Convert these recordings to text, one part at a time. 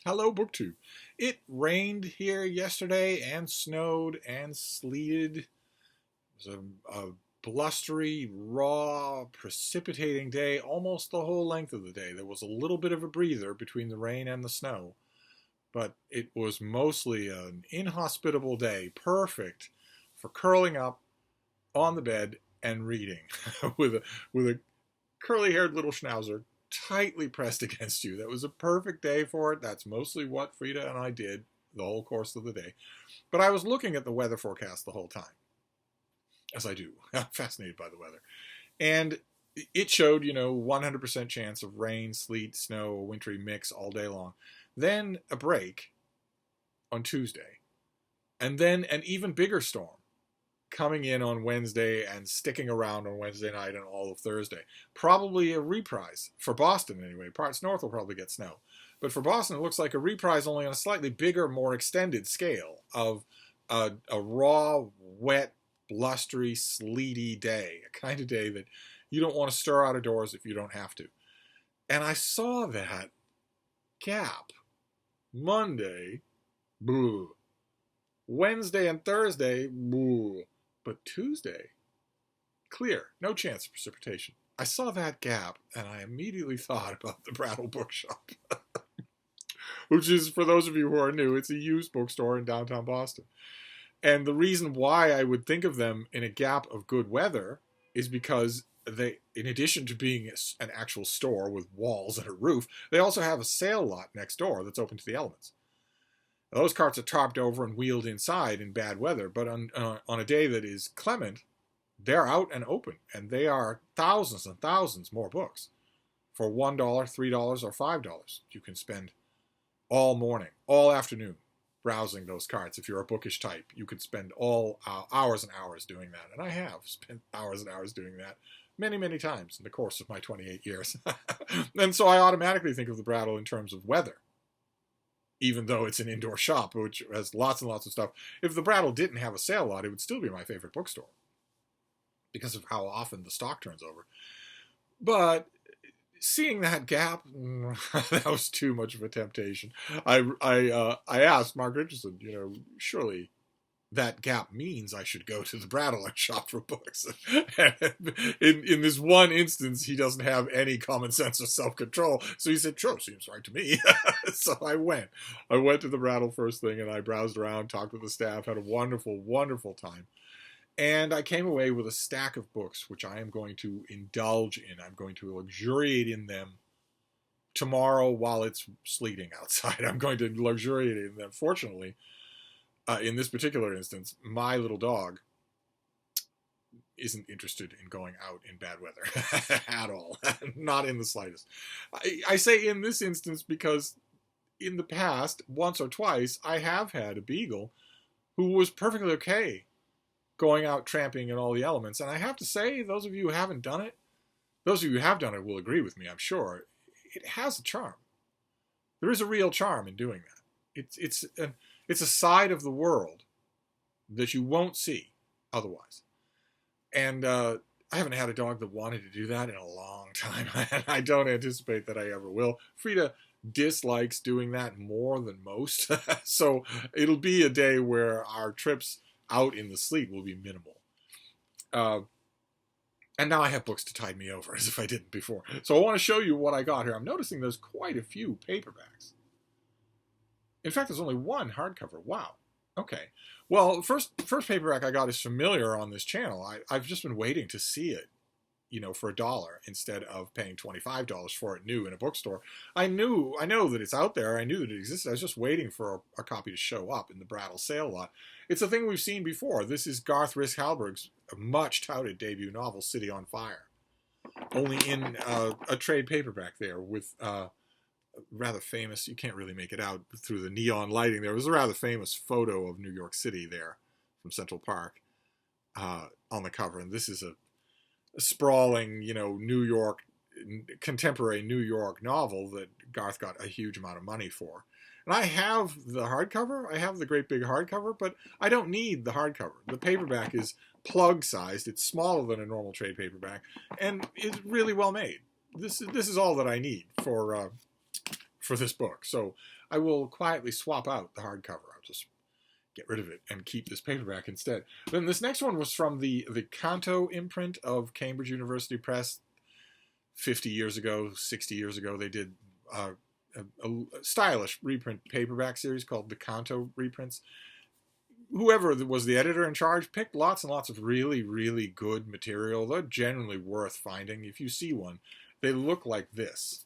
Hello, BookTube. It rained here yesterday and snowed and sleeted. It was a blustery, raw, precipitating day almost the whole length of the day. There was a little bit of a breather between the rain and the snow, but it was mostly an inhospitable day, perfect for curling up on the bed and reading with a curly-haired little schnauzer tightly pressed against you. That was a perfect day for it. That's mostly what Frida and I did the whole course of the day. But I was looking at the weather forecast the whole time, as I do. I'm fascinated by the weather. And it showed, 100% chance of rain, sleet, snow, a wintry mix all day long. Then a break on Tuesday. And then an even bigger storm coming in on Wednesday and sticking around on Wednesday night and all of Thursday. Probably a reprise, for Boston anyway. Parts north will probably get snow. But for Boston, it looks like a reprise only on a slightly bigger, more extended scale of a raw, wet, blustery, sleety day. A kind of day that you don't want to stir out of doors if you don't have to. And I saw that gap. Monday, boo. Wednesday and Thursday, boo. But Tuesday, clear, no chance of precipitation. I saw that gap, and I immediately thought about the Brattle Bookshop, which is, for those of you who are new, it's a used bookstore in downtown Boston. And the reason why I would think of them in a gap of good weather is because they, in addition to being an actual store with walls and a roof, they also have a sale lot next door that's open to the elements. Those carts are tarped over and wheeled inside in bad weather, but on a day that is clement, they're out and open, and they are thousands and thousands more books. For $1, $3, or $5, you can spend all morning, all afternoon, browsing those carts. If you're a bookish type, you could spend all hours and hours doing that, and I have spent hours and hours doing that many, many times in the course of my 28 years. And so I automatically think of the Brattle in terms of weather, even though it's an indoor shop, which has lots and lots of stuff. If the Brattle didn't have a sale lot, it would still be my favorite bookstore because of how often the stock turns over. But seeing that gap, that was too much of a temptation. I asked Mark Richardson, surely that gap means I should go to the Brattle and shop for books. in this one instance, he doesn't have any common sense or self-control. So he said, sure, seems right to me. So I went. I went to the Brattle first thing, and I browsed around, talked with the staff, had a wonderful, wonderful time. And I came away with a stack of books, which I am going to indulge in. I'm going to luxuriate in them tomorrow while it's sleeting outside. I'm going to luxuriate in them. Fortunately, in this particular instance, my little dog isn't interested in going out in bad weather at all. Not in the slightest. I say in this instance because in the past, once or twice, I have had a beagle who was perfectly okay going out tramping in all the elements. And I have to say, those of you who haven't done it, those of you who have done it will agree with me, I'm sure. It has a charm. There is a real charm in doing that. It's a side of the world that you won't see otherwise. And I haven't had a dog that wanted to do that in a long time. And I don't anticipate that I ever will. Frida dislikes doing that more than most. So it'll be a day where our trips out in the sleet will be minimal. And now I have books to tide me over, as if I didn't before. So I want to show you what I got here. I'm noticing there's quite a few paperbacks. In fact, there's only one hardcover. Wow. Okay. Well, first paperback I got is familiar on this channel. I've just been waiting to see it, for $1 instead of paying $25 for it new in a bookstore. I know that it's out there. I knew that it existed. I was just waiting for a copy to show up in the Brattle sale lot. It's a thing we've seen before. This is Garth Risk-Halberg's much touted debut novel, City on Fire. Only in a trade paperback there with rather famous, you can't really make it out through the neon lighting there. It was a rather famous photo of New York City there from Central Park on the cover. And this is a sprawling, New York, contemporary New York novel that Garth got a huge amount of money for. And I have the hardcover. I have the great big hardcover, but I don't need the hardcover. The paperback is plug-sized. It's smaller than a normal trade paperback, and it's really well made. This is all that I need for this book. So I will quietly swap out the hardcover. I'll just get rid of it and keep this paperback instead. Then this next one was from the Canto imprint of Cambridge University Press. 50 years ago, 60 years ago, they did a stylish reprint paperback series called the Canto reprints. Whoever was the editor in charge picked lots and lots of really, really good material. They're generally worth finding. If you see one, they look like this.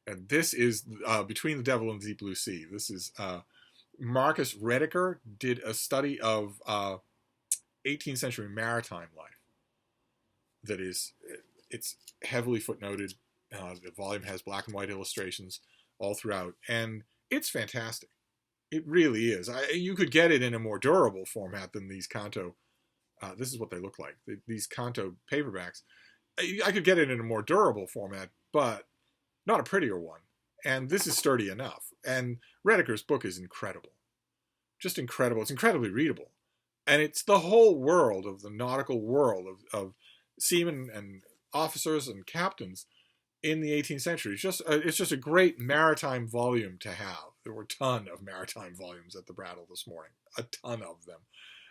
And this is Between the Devil and the Deep Blue Sea. This is Marcus Rediker did a study of 18th century maritime life. That is, it's heavily footnoted. The volume has black and white illustrations all throughout, and it's fantastic. It really is. You could get it in a more durable format than these Canto. This is what they look like. These Canto paperbacks. I could get it in a more durable format, but not a prettier one. And this is sturdy enough. And Rediker's book is incredible. Just incredible. It's incredibly readable. And it's the whole world of the nautical world of seamen and officers and captains in the 18th century. It's just a great maritime volume to have. There were a ton of maritime volumes at the Brattle this morning. A ton of them.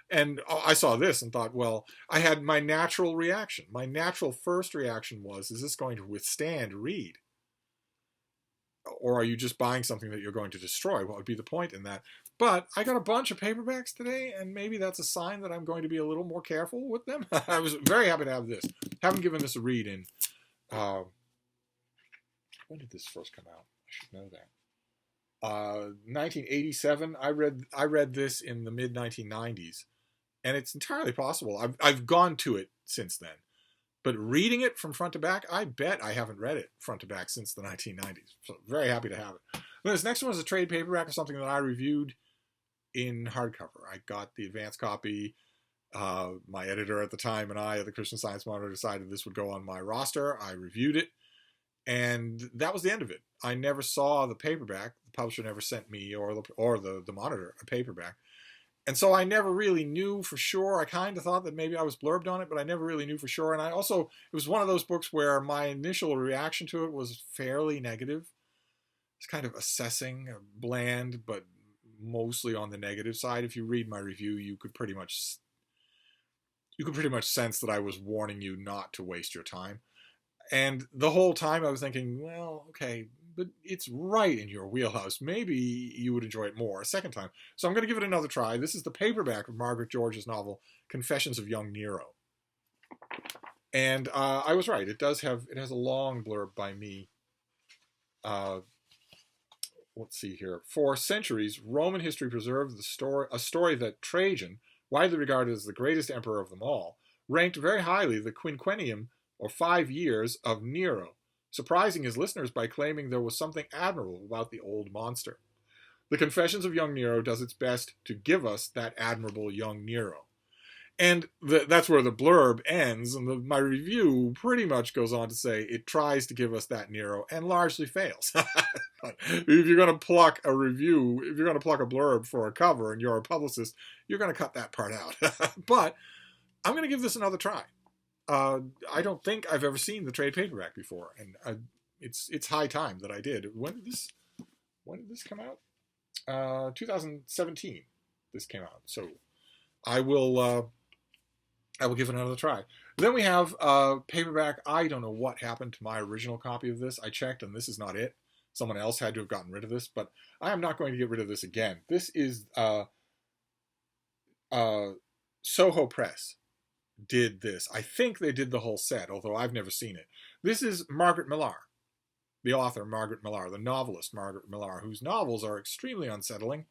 And I saw this and thought, well, I had my natural reaction. My natural first reaction was, is this going to withstand read? Or are you just buying something that you're going to destroy? What would be the point in that? But I got a bunch of paperbacks today, and maybe that's a sign that I'm going to be a little more careful with them. I was very happy to have this. Haven't given this a read in... when did this first come out? I should know that. 1987. I read this in the mid-1990s, and it's entirely possible. I've gone to it since then. But reading it from front to back, I bet I haven't read it front to back since the 1990s. So very happy to have it. This next one is a trade paperback of something that I reviewed in hardcover. I got the advance copy. My editor at the time and I at the Christian Science Monitor decided this would go on my roster. I reviewed it, and that was the end of it. I never saw the paperback. The publisher never sent me or the monitor a paperback. And so I never really knew for sure. I kind of thought that maybe I was blurbed on it, but I never really knew for sure. And it was one of those books where my initial reaction to it was fairly negative. It's kind of assessing, bland, but mostly on the negative side. If you read my review, you could pretty much sense that I was warning you not to waste your time. And the whole time I was thinking, well, okay, but it's right in your wheelhouse. Maybe you would enjoy it more a second time. So I'm going to give it another try. This is the paperback of Margaret George's novel, Confessions of Young Nero. And I was right. It has a long blurb by me. Let's see here. For centuries, Roman history preserved a story that Trajan, widely regarded as the greatest emperor of them all, ranked very highly the quinquennium, or 5 years, of Nero, surprising his listeners by claiming there was something admirable about the old monster. The Confessions of Young Nero does its best to give us that admirable young Nero. And that's where the blurb ends, and my review pretty much goes on to say it tries to give us that Nero and largely fails. But if you're going to pluck a review, if you're going to pluck a blurb for a cover and you're a publicist, you're going to cut that part out. But I'm going to give this another try. I don't think I've ever seen the trade paperback before, and it's high time that I did. When did this come out? 2017. This came out, so I will give it another try. Then we have paperback. I don't know what happened to my original copy of this. I checked, and this is not it. Someone else had to have gotten rid of this, but I am not going to get rid of this again. This is Soho Press did this. I think they did the whole set, although I've never seen it. This is Margaret Millar, the author Margaret Millar, the novelist Margaret Millar, whose novels are extremely unsettling.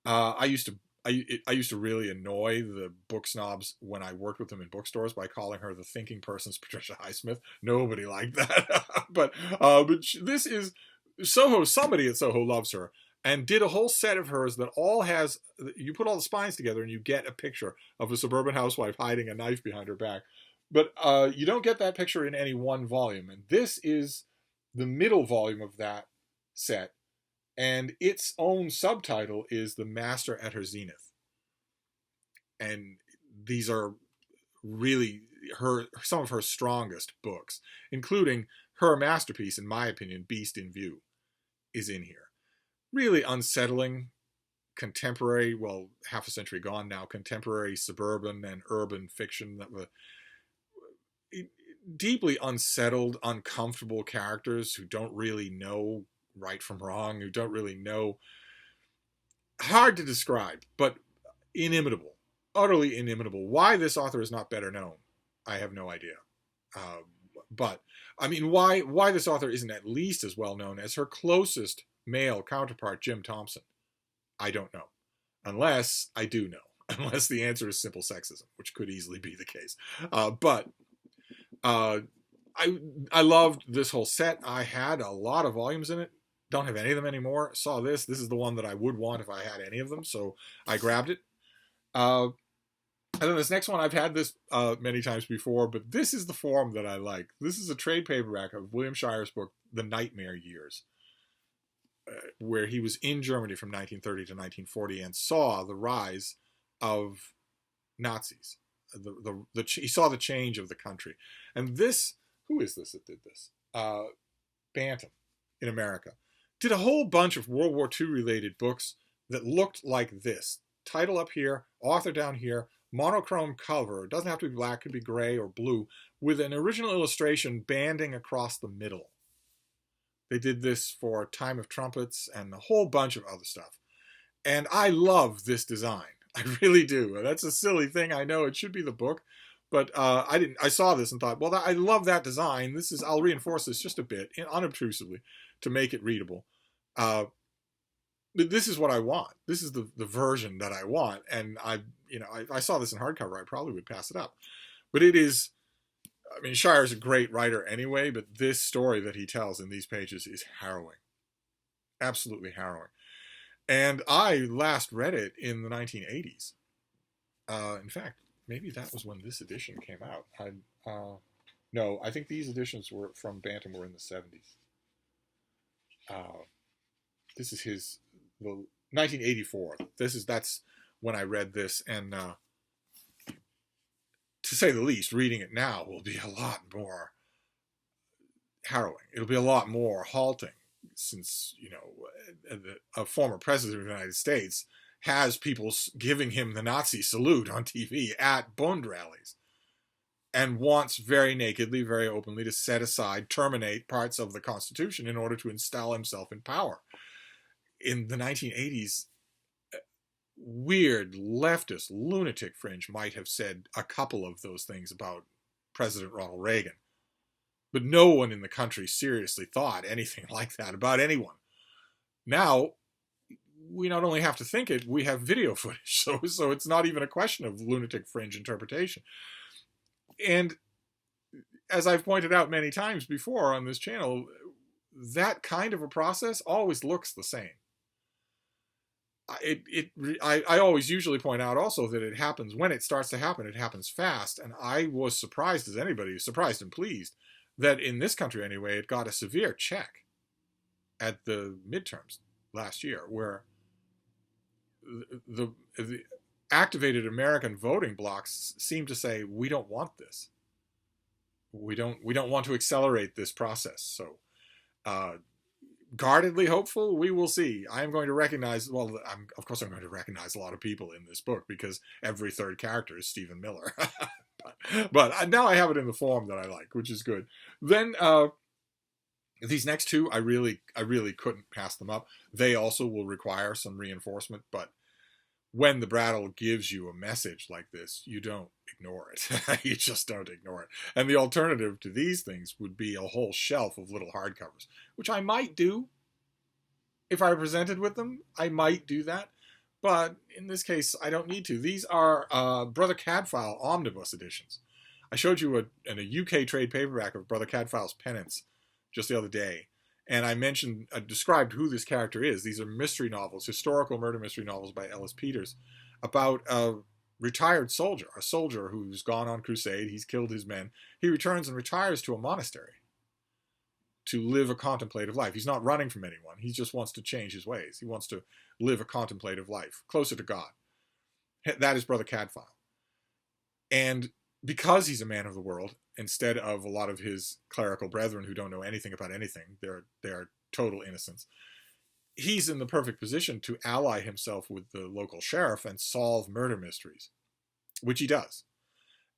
I used to really annoy the book snobs when I worked with them in bookstores by calling her the thinking person's Patricia Highsmith. Nobody liked that. but this is Soho. Somebody at Soho loves her and did a whole set of hers that all has, you put all the spines together and you get a picture of a suburban housewife hiding a knife behind her back. But you don't get that picture in any one volume. And this is the middle volume of that set. And its own subtitle is The Master at Her Zenith. And these are really some of her strongest books, including her masterpiece, in my opinion, Beast in View, is in here. really unsettling contemporary, well, half a century gone now, contemporary suburban and urban fiction that were deeply unsettled, uncomfortable characters who don't really know right from wrong, who don't really know. Hard to describe, but inimitable, utterly inimitable. Why this author is not better known, I have no idea. Uh, but I mean, why this author isn't at least as well known as her closest male counterpart, Jim Thompson, I don't know. Unless I do know. Unless the answer is simple sexism, which could easily be the case. But I loved this whole set. I had a lot of volumes in it. Don't have any of them anymore. Saw this. This is the one that I would want if I had any of them, so I grabbed it. And then this next one, I've had this many times before, but this is the form that I like. This is a trade paperback of William Shire's book, The Nightmare Years, where he was in Germany from 1930 to 1940 and saw the rise of Nazis. He saw the change of the country. And this, who is this that did this? Bantam in America. Did a whole bunch of World War II related books that looked like this. Title up here, author down here, monochrome cover. It doesn't have to be black, it could be gray or blue, with an original illustration banding across the middle. They did this for Time of Trumpets and a whole bunch of other stuff. And I love this design. I really do. That's a silly thing. I know it should be the book, but I saw this and thought, well, I love that design. I'll reinforce this just a bit, unobtrusively, to make it readable. But this is what I want. This is the version that I want. And I saw this in hardcover. I probably would pass it up. But it is, I mean, Shire's a great writer anyway, but this story that he tells in these pages is harrowing. Absolutely harrowing. And I last read it in the 1980s. In fact, maybe that was when this edition came out. No, I think these editions were from Bantam were in the 70s. This is the 1984. That's when I read this, and to say the least, reading it now will be a lot more harrowing. It'll be a lot more halting, since a former president of the United States has people giving him the Nazi salute on TV at Bund rallies, and wants very nakedly, very openly to set aside, terminate parts of the Constitution in order to install himself in power. In the 1980s, weird leftist lunatic fringe might have said a couple of those things about President Ronald Reagan. But no one in the country seriously thought anything like that about anyone. Now, we not only have to think it, we have video footage. So it's not even a question of lunatic fringe interpretation. And as I've pointed out many times before on this channel, that kind of a process always looks the same. I always usually point out also that it happens, when it starts to happen, it happens fast. And I was surprised as anybody, surprised and pleased, that in this country anyway, it got a severe check at the midterms last year, where the activated American voting blocs seem to say, we don't want this. We don't want to accelerate this process. So guardedly hopeful, we will see. I am going to recognize, well, of course I'm going to recognize a lot of people in this book because every third character is Stephen Miller. but now I have it in the form that I like, which is good. Then these next two, I really couldn't pass them up. They also will require some reinforcement, but when the Brattle gives you a message like this, you don't ignore it. You just don't ignore it. And the alternative to these things would be a whole shelf of little hardcovers, which I might do. If I were presented with them, I might do that. But in this case, I don't need to. These are Brother CAD File omnibus editions. I showed you a UK trade paperback of Brother CAD File's Penance just the other day. And I described who this character is. These are mystery novels, historical murder mystery novels by Ellis Peters, about a retired soldier, a soldier who's gone on crusade. He's killed his men. He returns and retires to a monastery to live a contemplative life. He's not running from anyone. He just wants to change his ways. He wants to live a contemplative life, closer to God. That is Brother CAD File. And because he's a man of the world, instead of a lot of his clerical brethren who don't know anything about anything, they're total innocents, he's in the perfect position to ally himself with the local sheriff and solve murder mysteries, which he does.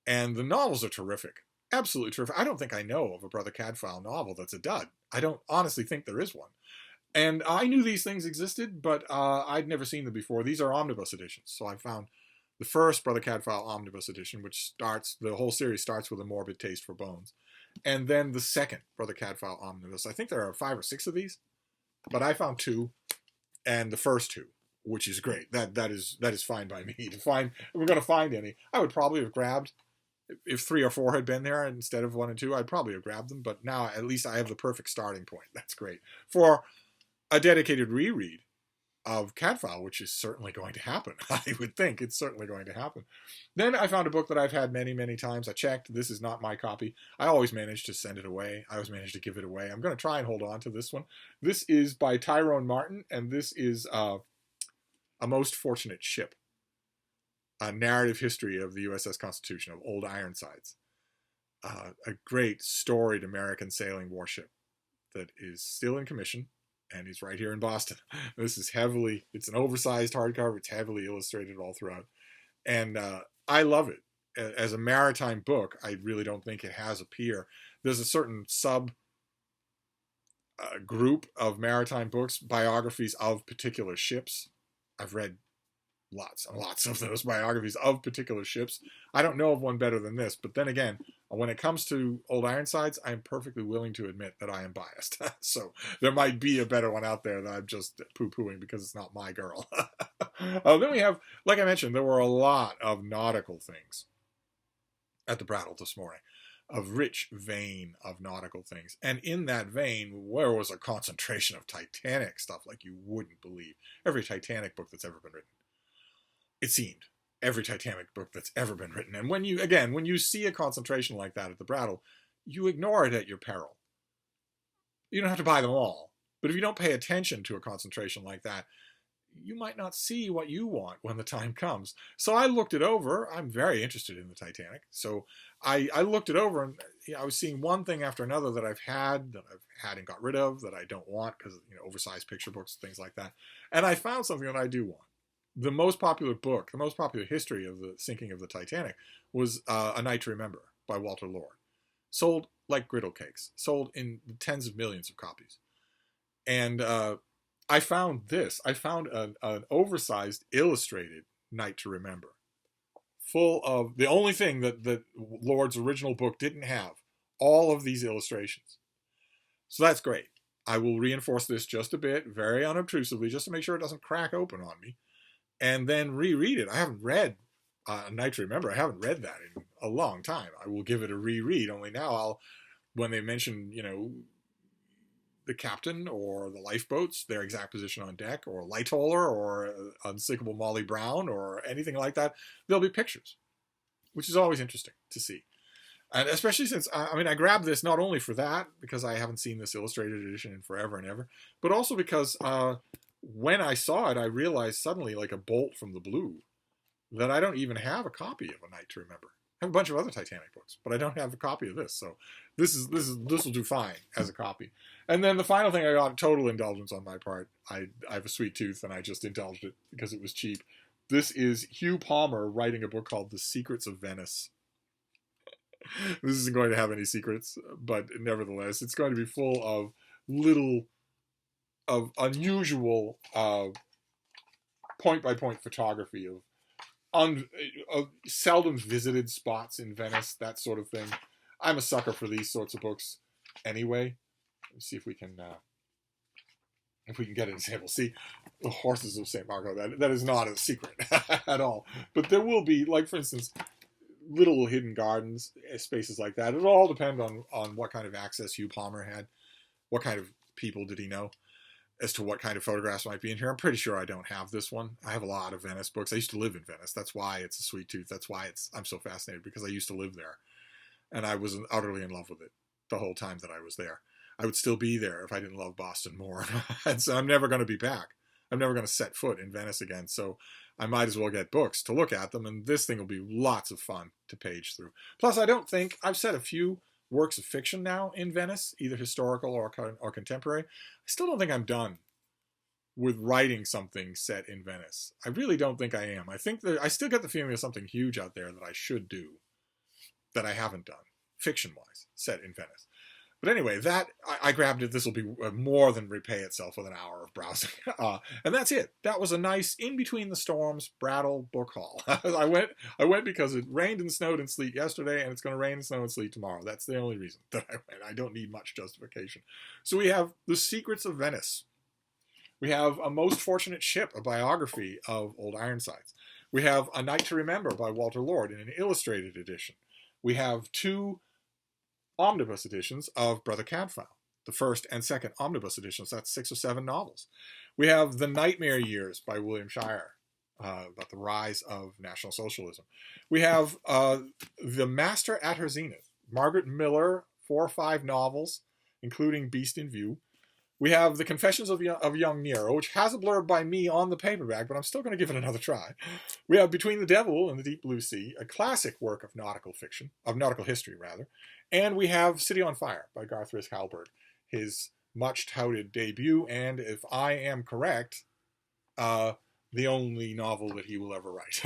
And the novels are terrific. Absolutely terrific. I don't think I know of a Brother Cadfael novel that's a dud. I don't honestly think there is one. And I knew these things existed, but I'd never seen them before. These are omnibus editions. So I found the first Brother Cadfael omnibus edition, which starts, the whole series starts with A Morbid Taste for Bones. And then the second Brother Cadfael omnibus. I think there are 5 or 6 of these, but I found 2, and the first 2, which is great. That is fine by me. To find, if we're going to find any, I would probably have grabbed, if 3 or 4 had been there instead of 1 and 2, I'd probably have grabbed them. But now at least I have the perfect starting point. That's great for a dedicated reread of CAD File, which is certainly going to happen. I would think it's certainly going to happen. Then I found a book that I've had many, many times. I checked. This is not my copy. I always manage to send it away. I always manage to give it away. I'm going to try and hold on to this one. This is by Tyrone Martin, and this is A Most Fortunate Ship, a narrative history of the USS Constitution, of Old Ironsides. A great storied American sailing warship that is still in commission, and he's right here in Boston. This is heavily, it's an oversized hardcover. It's heavily illustrated all throughout. And I love it. As a maritime book, I really don't think it has a peer. There's a certain sub group of maritime books, biographies of particular ships. I've read lots and lots of those biographies of particular ships. I don't know of one better than this, but then again, when it comes to Old Ironsides, I'm perfectly willing to admit that I am biased. So there might be a better one out there that I'm just poo-pooing because it's not my girl. Then we have, like I mentioned, there were a lot of nautical things at the Brattle this morning, of rich vein of nautical things. And in that vein, there was a concentration of Titanic stuff like you wouldn't believe. Every Titanic book that's ever been written. It seemed. Every Titanic book that's ever been written. And when you see a concentration like that at the Brattle, you ignore it at your peril. You don't have to buy them all. But if you don't pay attention to a concentration like that, you might not see what you want when the time comes. So I looked it over. I'm very interested in the Titanic. So I looked it over, and I was seeing one thing after another that I've had and got rid of, that I don't want because, oversized picture books, things like that. And I found something that I do want. The most popular book, the most popular history of the sinking of the Titanic was A Night to Remember by Walter Lord. Sold like griddle cakes. Sold in tens of millions of copies. And I found this. I found an oversized illustrated Night to Remember. Full of the only thing that Lord's original book didn't have. All of these illustrations. So that's great. I will reinforce this just a bit, very unobtrusively, just to make sure it doesn't crack open on me. And then reread it. I haven't read A Night to Remember. I haven't read that in a long time. I will give it a reread. Only now when they mention, the captain or the lifeboats, their exact position on deck, or Lightoller or Unsinkable Molly Brown or anything like that, there'll be pictures, which is always interesting to see. And especially since, I grabbed this not only for that, because I haven't seen this illustrated edition in forever and ever, but also because when I saw it, I realized suddenly, like a bolt from the blue, that I don't even have a copy of A Night to Remember. I have a bunch of other Titanic books, but I don't have a copy of this. So this will do fine as a copy. And then the final thing I got, total indulgence on my part. I have a sweet tooth, and I just indulged it because it was cheap. This is Hugh Palmer writing a book called The Secrets of Venice. This isn't going to have any secrets, but nevertheless, it's going to be full of unusual point-by-point photography of seldom visited spots in Venice, that sort of thing. I'm a sucker for these sorts of books anyway. Let's see if we can get an example. See, the Horses of St. Marco, that is not a secret at all. But there will be, like, for instance, little hidden gardens, spaces like that. It'll all depend on what kind of access Hugh Palmer had. What kind of people did he know as to what kind of photographs might be in here. I'm pretty sure I don't have this one. I have a lot of Venice books. I used to live in Venice. That's why it's a sweet tooth. That's why I'm so fascinated, because I used to live there. And I was utterly in love with it the whole time that I was there. I would still be there if I didn't love Boston more. And so I'm never going to be back. I'm never going to set foot in Venice again. So I might as well get books to look at them. And this thing will be lots of fun to page through. Plus, I've said a few works of fiction now in Venice, either historical or contemporary. I still don't think I'm done with writing something set in Venice. I really don't think I am. I think that I still get the feeling there's something huge out there that I should do that I haven't done, fiction-wise, set in Venice. But anyway, that I grabbed it. This will be more than repay itself with an hour of browsing. And that's it. That was a nice in between the storms Brattle book haul. I went because it rained and snowed and sleet yesterday, and it's going to rain and snow and sleet tomorrow. That's the only reason that I went. I don't need much justification. So we have The Secrets of Venice. We have A Most Fortunate Ship, a biography of Old Ironsides. We have A Night to Remember by Walter Lord in an illustrated edition. We have 2 omnibus editions of Brother CAD File, the first and second omnibus editions. That's 6 or 7 novels. We have The Nightmare Years by William Shire, about the rise of National Socialism. We have The Master at Her Zenith, Margaret Millar, 4 or 5 novels, including Beast in View. We have The Confessions of Young Nero, which has a blurb by me on the paperback, but I'm still going to give it another try. We have Between the Devil and the Deep Blue Sea, a classic work of nautical fiction, of nautical history, rather. And we have City on Fire by Garth Risk Halberg, his much-touted debut, and if I am correct, the only novel that he will ever write.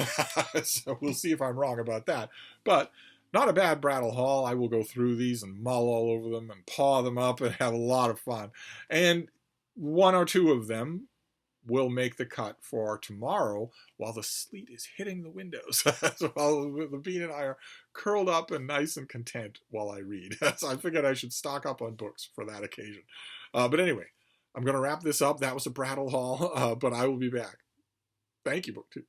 So we'll see if I'm wrong about that. But not a bad Brattle haul. I will go through these and mull all over them and paw them up and have a lot of fun. And 1 or 2 of them will make the cut for tomorrow while the sleet is hitting the windows. So while the Bean and I are curled up and nice and content while I read. So I figured I should stock up on books for that occasion. But anyway, I'm going to wrap this up. That was a Brattle haul, but I will be back. Thank you, BookTube.